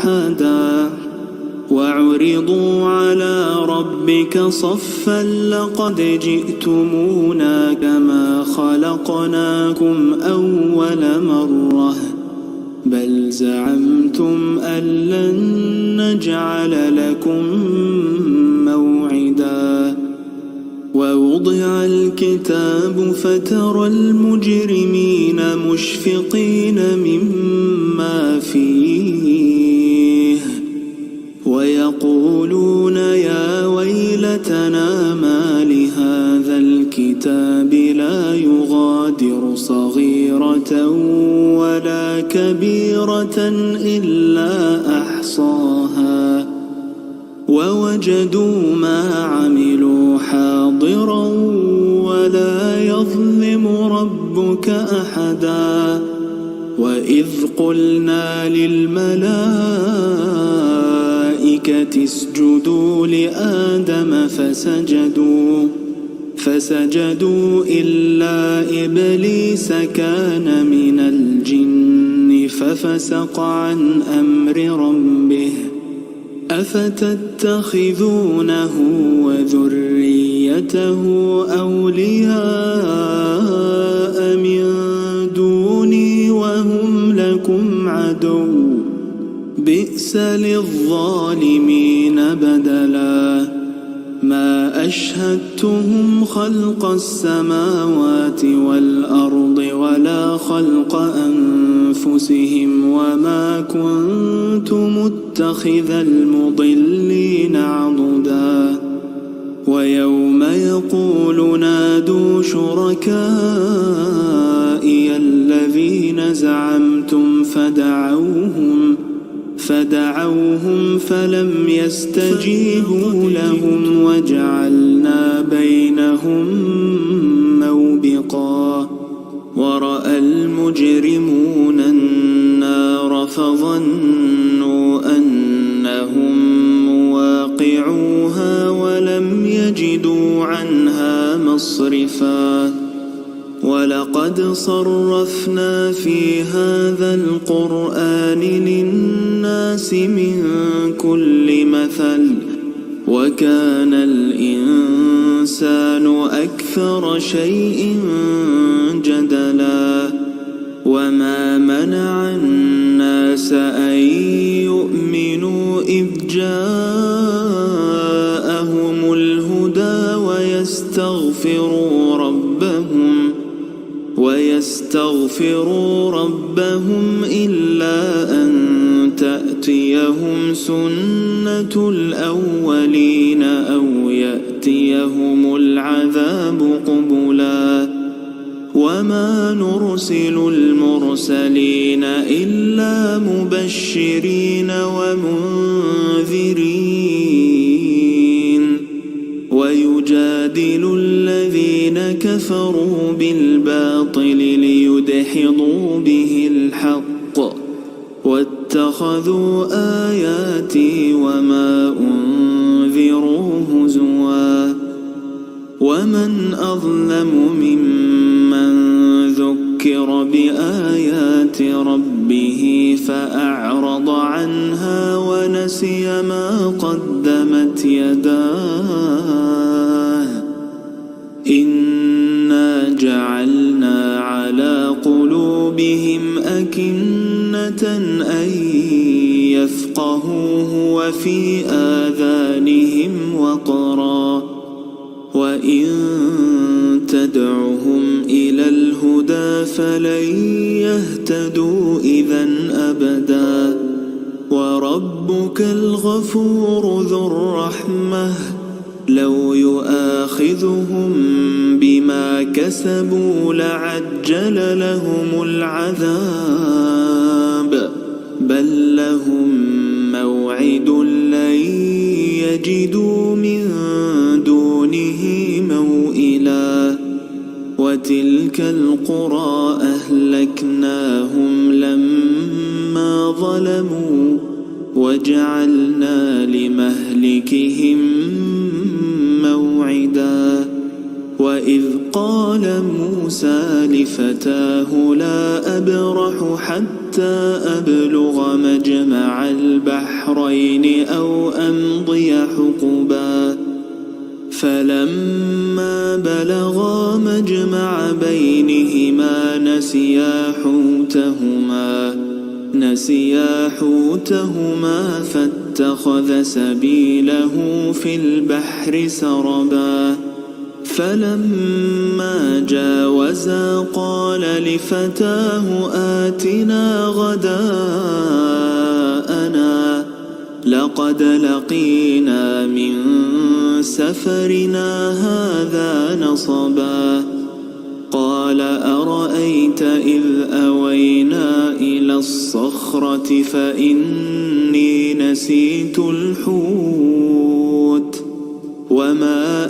أحدا وعرضوا على ربك صفا لقد جئتمونا كما خلقناكم أول مرة بل زعمتم أن لن نجعل لكم موعدا ووضع الكتاب فترى المجرمين مشفقين مما فيه ويقولون يا ويلتنا ما لهذا الكتاب لا يغادر صغيرة ولا كبيرة إلا أحصاها ووجدوا ما عملوا حاضرا ولا يظلم ربك أحدا وإذ قلنا للملائكة اسجدوا لآدم فسجدوا إلا إبليس كان من الجن ففسق عن أمر ربه أفتتخذونه وذريته أولياء من دوني وهم لكم عدو بئس للظالمين بدلا ما أشهدتهم خلق السماوات والأرض ولا خلق أنفسهم وما كنت متخذ المضلين عضدا ويوم يقول نادوا شركائي الذين زعمتم فدعوهم فلم يستجيبوا لهم وجعلنا بينهم موبقا ورأى المجرمون النار فظنوا أنهم مواقعوها ولم يجدوا عنها مصرفا ولقد صرفنا في هذا القرآن للناس من كل مثل وكان الإنسان أكثر شيء جدلا وما منع الناس أن يؤمنوا إذ جاءهم الهدى ويستغفروا ربهم إلا أن تأتيهم سنة الأولين أو يأتيهم العذاب قبلا وما نرسل المرسلين إلا مبشرين ومنذرين ويجادل الذين كفروا بالباطل ليدحضوا به الحق واتخذوا آياتي وما أنذروا هزوا ومن أظلم ممن ذكر بآيات ربه فأعرض عنها ونسي ما قدمت يداه إنا جعلنا على قلوبهم أكنة أن يفقهوه وفي آذانهم وقرا وإن تدعهم إلى الهدى فلن يهتدوا إذا أبدا وربك الغفور ذو الرحمة لو يؤاخذهم بما كسبوا لعجل لهم العذاب بل لهم موعد لن يجدوا من دونه موئلا وتلك القرى أهلكناهم لما ظلموا وجعلنا لمهلكهم موعدا وإذ قال موسى لفتاه لا أبرح حتى حتى أبلغ مجمع البحرين أو أمضي حقبا فلما بلغا مجمع بينهما نسيا حوتهما فاتخذ سبيله في البحر سربا فلما جاوزا قال لفتاه آتنا غداءنا لقد لقينا من سفرنا هذا نصبا قال أرأيت إذ أوينا إلى الصخرة فإني نسيت الحوت وما